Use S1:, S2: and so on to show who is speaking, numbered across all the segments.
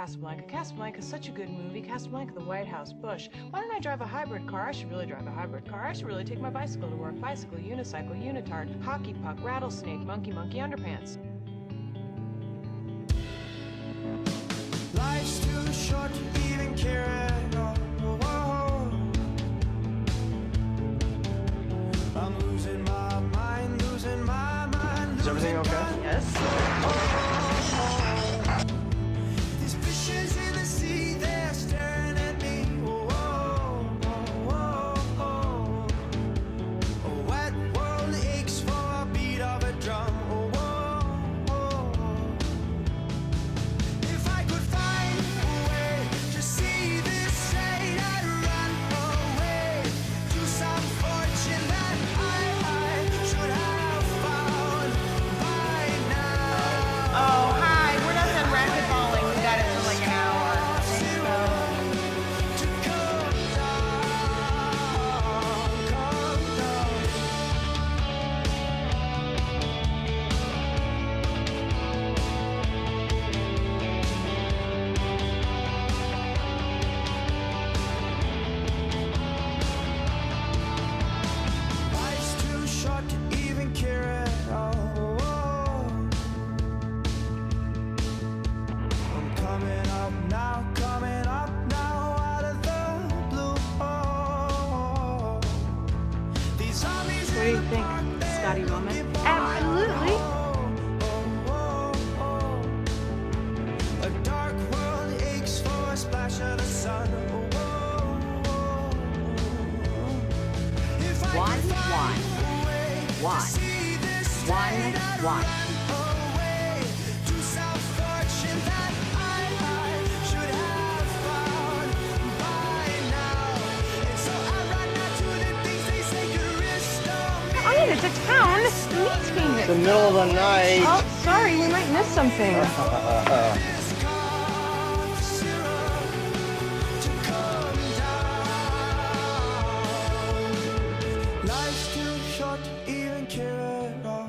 S1: Casablanca. Casablanca's such a good movie. Casablanca, the White House, Bush. Why don't I drive a hybrid car? I should really drive a hybrid car. I should really take my bicycle to work. Bicycle, unicycle, unitard, hockey puck, rattlesnake, monkey, monkey, underpants.
S2: Life's too short to even care at all. I'm losing my mind, losing my mind.
S3: Is everything okay?
S1: Yes.
S2: These fishes in the sea, they're staring at me. A wet world aches for a beat of a drum. If I could find a way to see this sight, I'd run away to some fortune that I should have found by now.
S4: Oh, hi. We're not done racquetballing. We got it for like an hour.
S2: To come down, come down. Life's too short to even care at all. I'm coming up now out of the blue. These zombies
S1: What do you think, Scotty Roman? Absolutely.
S2: A dark world aches for a splash of the sun. If I
S4: One,
S2: could find
S4: one.
S2: a way to
S4: One.
S2: see this
S4: One,
S2: straight, I'd
S4: one.
S2: run away to some fortune that I should have found by now. And so I run out to the things they say could restore me.
S1: Oh, yeah, it's a town. Meat Phoenix.
S3: The middle of the night.
S1: Oh, sorry, we might miss something.
S2: This cough syrup to come down. Life's too short to even care at all.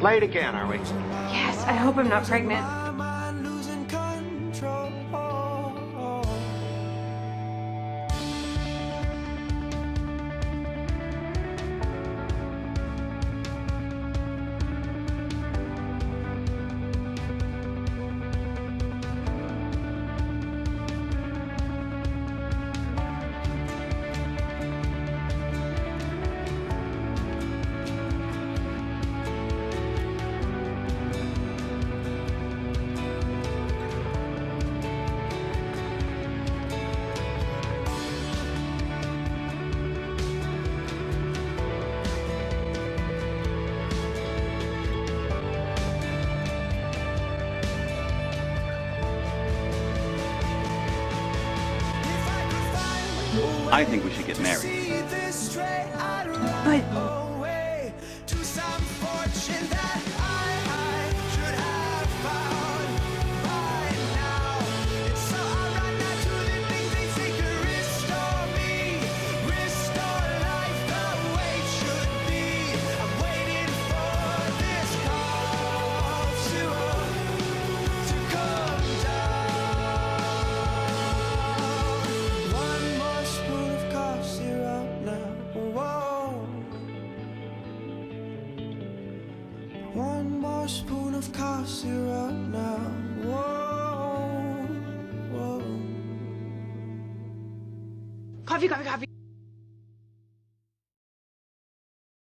S3: Late again, are we?
S1: Yes, I hope I'm not pregnant.
S2: My mind losing control. If I could find a way
S5: I think we should get
S2: to
S5: married.
S2: see this straight, I'd run away to some fortune that I should have found by now. And so I run out to the things they say could restore me, restore life the way it should be. I'm waiting for this cough syrup to come down. One more spoon of cough syrup now. Whoa. One more spoon of cough syrup now. Whoa. Whoa.
S1: Coffee, coffee, coffee.